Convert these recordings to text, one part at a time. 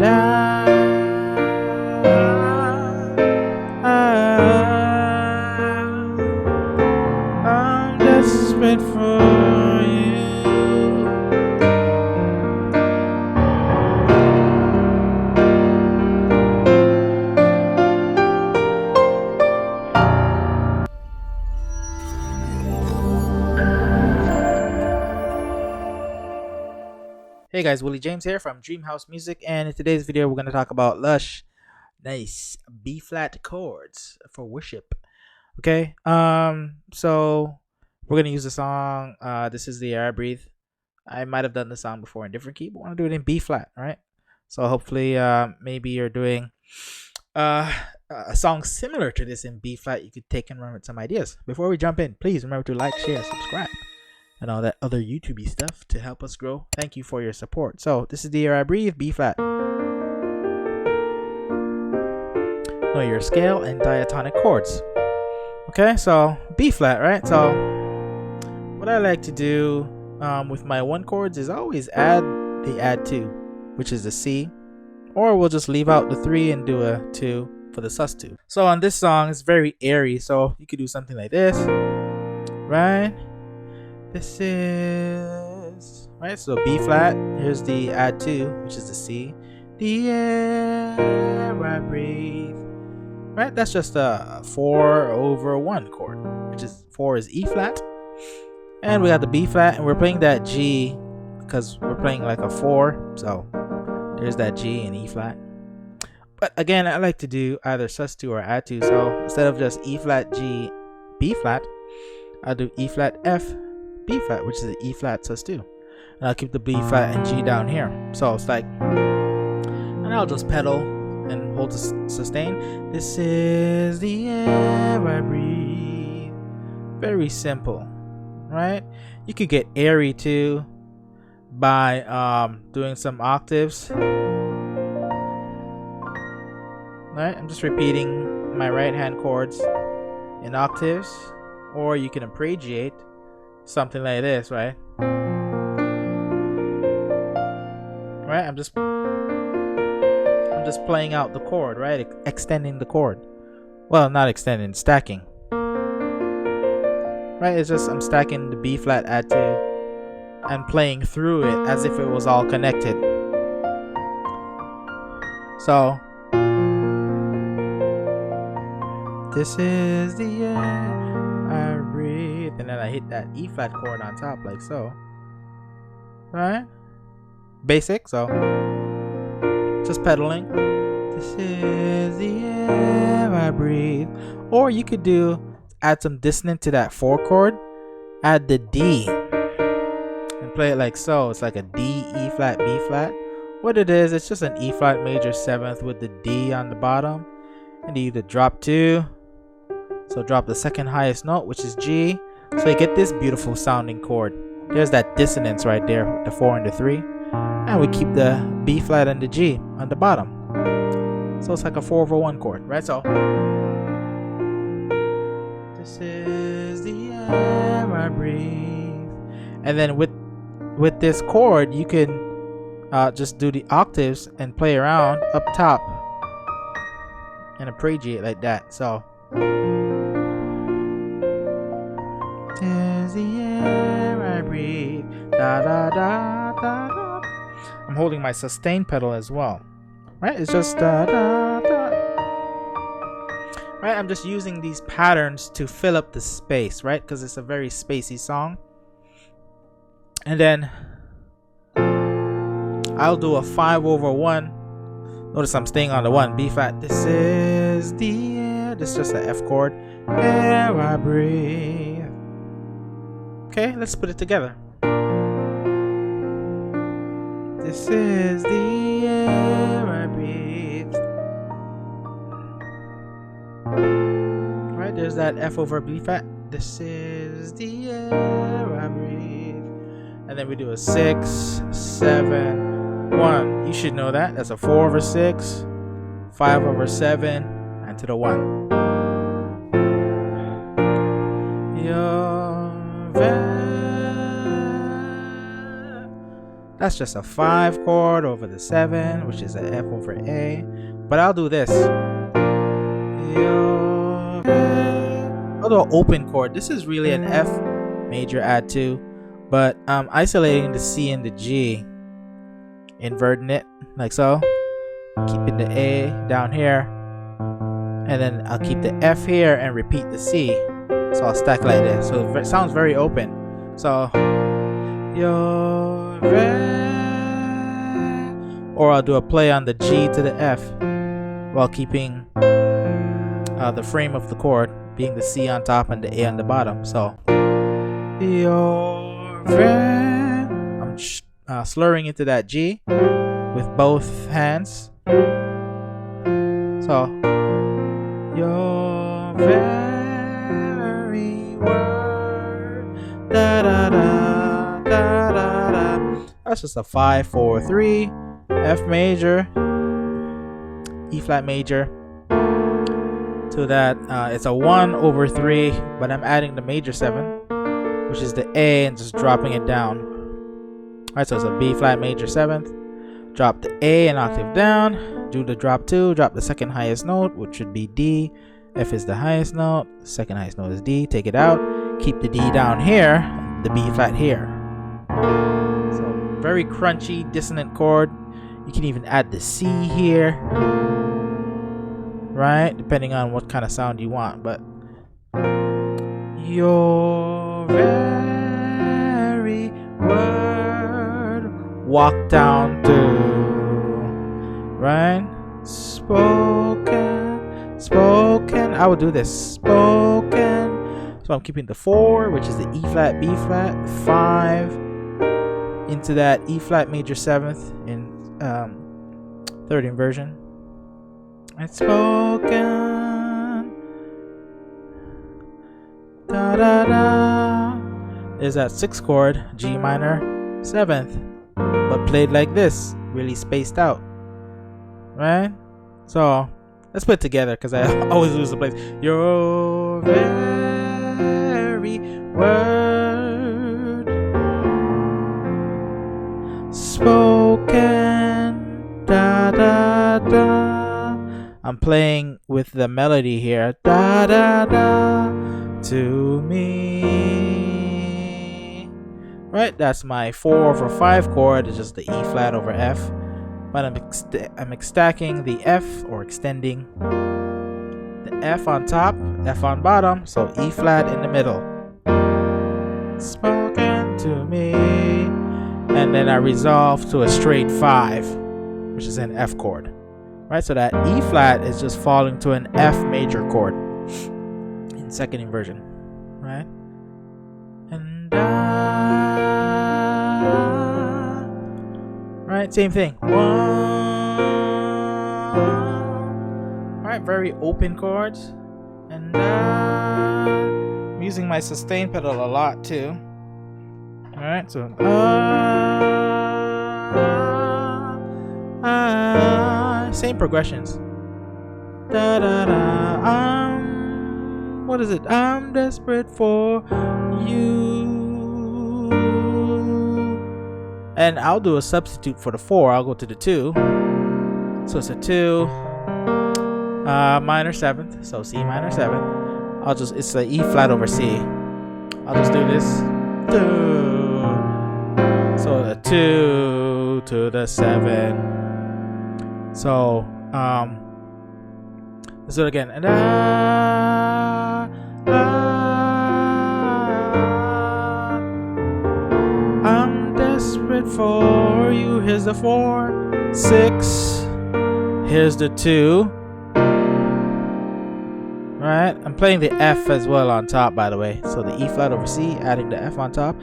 I'm desperate for you. Hey guys, Willie James here from DreamHouse Musiq, and in today's video we're going to talk about lush, nice B flat chords for worship. Okay, so we're going to use the song. This is the Air I Breathe. I might have done the song before in different key, but I want to do it in B flat. All right, so hopefully maybe you're doing a song similar to this in B flat. You could take and run with some ideas. Before we jump in, please remember to like, share, subscribe, and all that other YouTube-y stuff to help us grow. Thank you for your support. So this is the Air I Breathe, B flat. Know your scale and diatonic chords. Okay, so B flat, right? So what I like to do with my one chords is always add the add 2, which is the C, or we'll just leave out the 3 and do a 2 for the sus2. So on this song, it's very airy, so you could do something like this, right? This is right, so B flat. Here's the add 2, which is the C. The air I breathe. Right, that's just a 4/1 chord, which is 4 is E flat, and we got the B flat, and we're playing that G because we're playing like a 4. So there's that G and E flat. But again, I like to do either sus2 or add 2. So instead of just E flat G B flat, I'll do E flat F B flat, which is the E flat sus2, and I'll keep the B flat and G down here. So it's like, and I'll just pedal and hold the sustain. This is the air I breathe. Very simple, right? You could get airy too by doing some octaves. Right, I'm just repeating my right hand chords in octaves, or you can appreciate something like this, right? Right, I'm just playing out the chord, right? Extending the chord. Well, not extending, stacking. Right, it's just I'm stacking the B flat add 2 and playing through it as if it was all connected. So this is the air I breathe, and then I hit that E flat chord on top like so. Right? Basic, so just pedaling. This is the air I breathe. Or you could add some dissonance to that 4 chord, add the D and play it like so. It's like a D, E flat, B flat. What it is, it's just an E flat major 7th with the D on the bottom, and you either drop 2, so drop the second highest note, which is G, so you get this beautiful sounding chord. There's that dissonance right there with the 4 and the 3, and we keep the B flat and the G on the bottom. So it's like a 4/1 chord, right? So this is the air I breathe. And then with this chord, you can just do the octaves and play around up top and appreciate like that. So this is the air I breathe. Da da da da da. I'm holding my sustain pedal as well. Right? It's just da da da. Right? I'm just using these patterns to fill up the space, right? Because it's a very spacey song. And then I'll do a 5/1. Notice I'm staying on the 1, B flat. This is the air. This is just an F chord. Air I breathe. Okay, let's put it together. This is the air I breathe. Right, there's that F over B flat. This is the air I breathe. And then we do a 6, 7, 1. You should know that. That's a 4/6, 5/7, and to the 1. You're very That's just a 5 chord over the 7, which is an F over A. But I'll do this. I'll do an open chord. This is really an F major add 2, but I'm isolating the C and the G, inverting it like so, keeping the A down here, and then I'll keep the F here and repeat the C. So I'll stack like this. So it sounds very open. So you're or I'll do a play on the G to the F while keeping the frame of the chord being the C on top and the A on the bottom. So I'm slurring into that G with both hands. So your very word, da da da da da da. That's just a 5 4 3, F major, E flat major. To that, it's a 1 over 3, but I'm adding the major 7, which is the A, and just dropping it down. Alright, so it's a B flat major 7th. Drop the A an octave down, do the drop 2, drop the second highest note, which should be D. F is the highest note, second highest note is D, take it out, keep the D down here, the B flat here. So very crunchy, dissonant chord. You can even add the C here, right? Depending on what kind of sound you want, but your very word, walk down to, right? Spoken, I would do this, spoken. So I'm keeping the 4, which is the E flat, B flat, 5 into that E flat major 7th in third inversion. It's spoken, da da da. There's that 6th chord, G minor 7th, but played like this, really spaced out, right? So let's put it together because I always lose the place. Your very word, spoken, da da da. I'm playing with the melody here, da da da, to me. Right, that's my 4 over 5 chord. It's just the E flat over F. But I'm stacking the F, or extending the F on top, F on bottom, so E flat in the middle. Spoken to me. And then I resolve to a straight 5, which is an F chord. Right, so that E flat is just falling to an F major chord in second inversion. Right? And right, same thing. Alright, very open chords. And I'm using my sustain pedal a lot too. Alright, so same progressions. Da da da. What is it? I'm desperate for you. And I'll do a substitute for the 4. I'll go to the 2. So it's a 2 minor 7th. So C minor 7th. It's the E flat over C. I'll just do this. 2. So the 2 to the 7. So let's do it again. And I'm desperate for you. Here's the 4, 6. Here's the 2. Right? I'm playing the F as well on top, by the way. So the E flat over C, adding the F on top.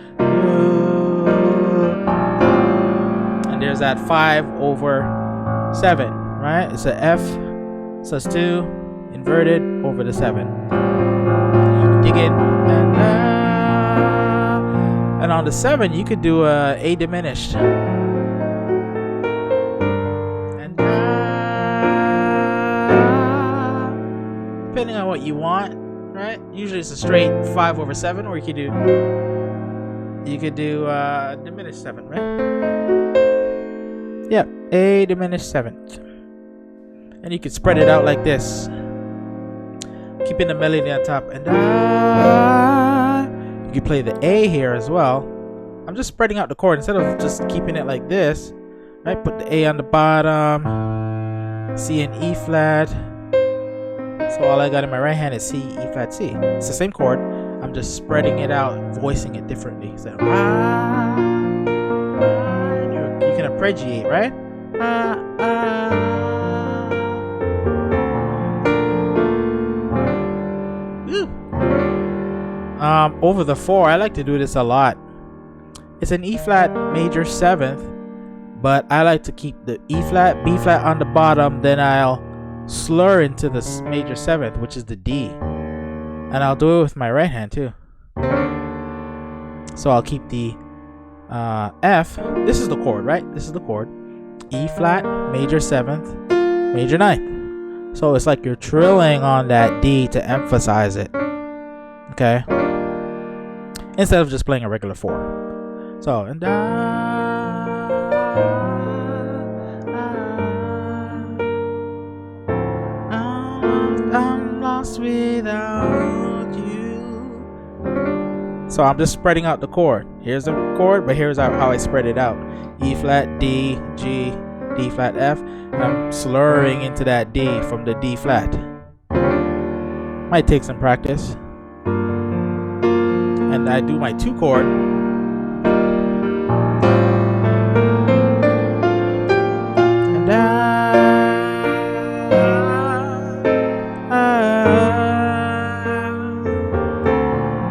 And there's that 5 over 7, right? It's a F, so it's 2 inverted over the 7. Dig in, and on the 7 you could do a diminished, and depending on what you want, right? Usually it's a straight 5 over 7, or you could do diminished 7, right? A diminished 7th. And you can spread it out like this, keeping the melody on top. And you can play the A here as well. I'm just spreading out the chord instead of just keeping it like this. Right, put the A on the bottom, C and E flat. So all I got in my right hand is C, E flat, C. It's the same chord. I'm just spreading it out, voicing it differently. So you can arpeggiate, right? Over the 4, I like to do this a lot. It's an E flat major 7th, but I like to keep the E flat, B flat on the bottom, then I'll slur into the major 7th, which is the D. And I'll do it with my right hand too. So I'll keep the F. This is the chord, right? This is the chord. E flat, major 7th, major 9th. So it's like you're trilling on that D to emphasize it. Okay? Instead of just playing a regular 4. So, and I'm lost without you. So I'm just spreading out the chord. Here's the chord, but here's how I spread it out. E flat, D, G, D flat, F. And I'm slurring into that D from the D flat. Might take some practice. And I do my 2 chord. And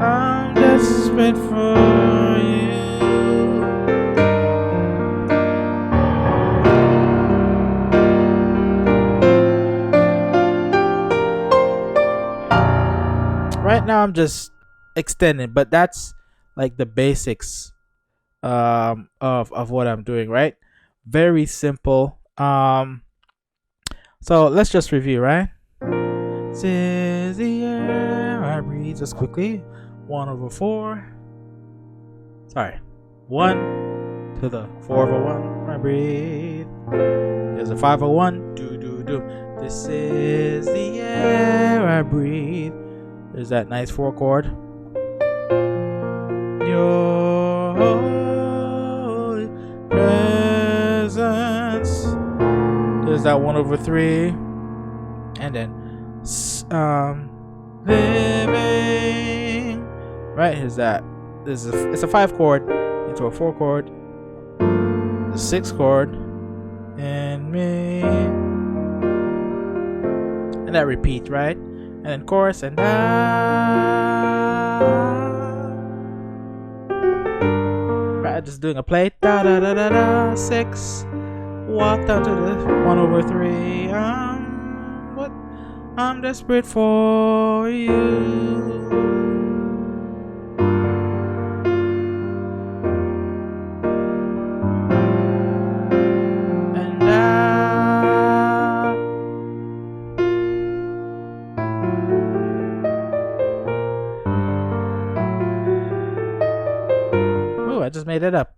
I'm desperate for you. Right now I'm just extending, but that's like the basics of what I'm doing, right? Very simple. So let's just review, right? This is the air I breathe. Just quickly, 1/4. Sorry, 1 to the 4/1 I breathe. There's a 5/1. Do do do. This is the air I breathe. There's that nice 4 chord. Your holy presence. There's that 1/3, and then living. Right, here's that. It's a 5 chord into a 4 chord, the 6 chord, and me, and that repeats, right? And then chorus and right, just doing a play. Da da da da da. 6. Walk down to the 1/3. What? I'm desperate for you. I just made it up.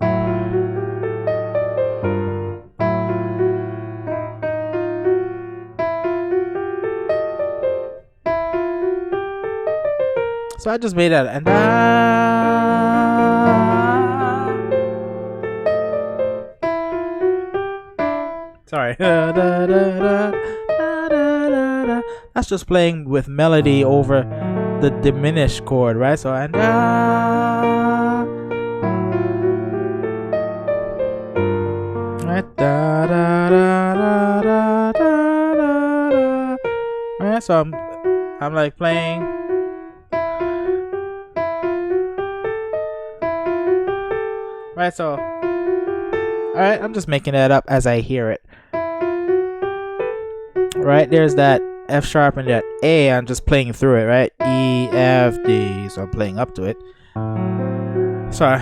So I just made it, and sorry. That's just playing with melody over the diminished chord, right? So and right, so I'm like playing. Right, so alright, I'm just making that up as I hear it. Right, there's that F sharp and that A, I'm just playing through it, right? E, F, D, so I'm playing up to it. Sorry.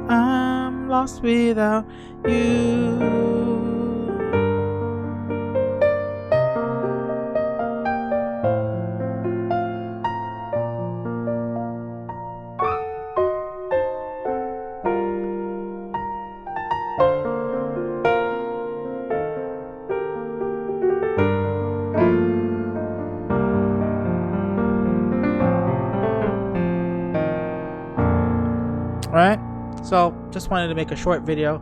I'm lost without you. Alright, so just wanted to make a short video.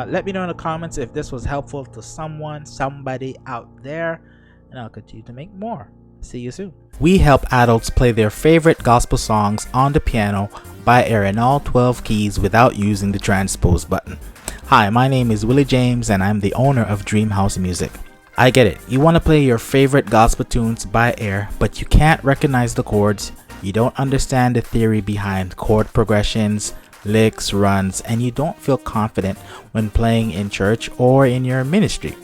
Let me know in the comments if this was helpful to somebody out there, and I'll continue to make more. See you soon. We help adults play their favorite gospel songs on the piano by ear in all 12 keys without using the transpose button. Hi, my name is Willie James and I'm the owner of DreamHouse Musiq. I get it, you want to play your favorite gospel tunes by ear, but you can't recognize the chords, you don't understand the theory behind chord progressions, licks, runs, and you don't feel confident when playing in church or in your ministry.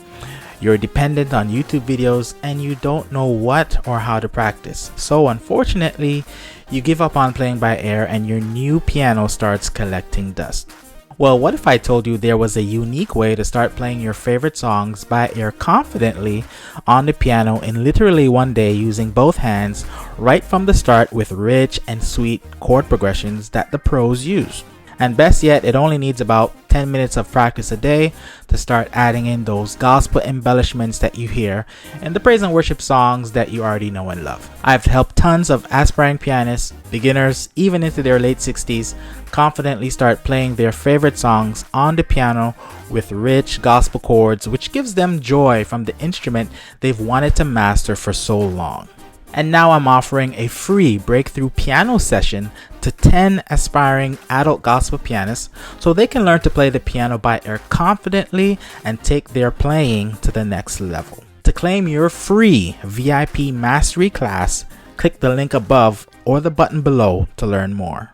You're dependent on YouTube videos and you don't know what or how to practice. So unfortunately, you give up on playing by ear and your new piano starts collecting dust. Well, what if I told you there was a unique way to start playing your favorite songs by ear confidently on the piano in literally one day using both hands right from the start with rich and sweet chord progressions that the pros use? And best yet, it only needs about 10 minutes of practice a day to start adding in those gospel embellishments that you hear in the praise and worship songs that you already know and love. I've helped tons of aspiring pianists, beginners, even into their late 60s, confidently start playing their favorite songs on the piano with rich gospel chords, which gives them joy from the instrument they've wanted to master for so long. And now I'm offering a free breakthrough piano session to 10 aspiring adult gospel pianists so they can learn to play the piano by ear confidently and take their playing to the next level. To claim your free VIP mastery class, click the link above or the button below to learn more.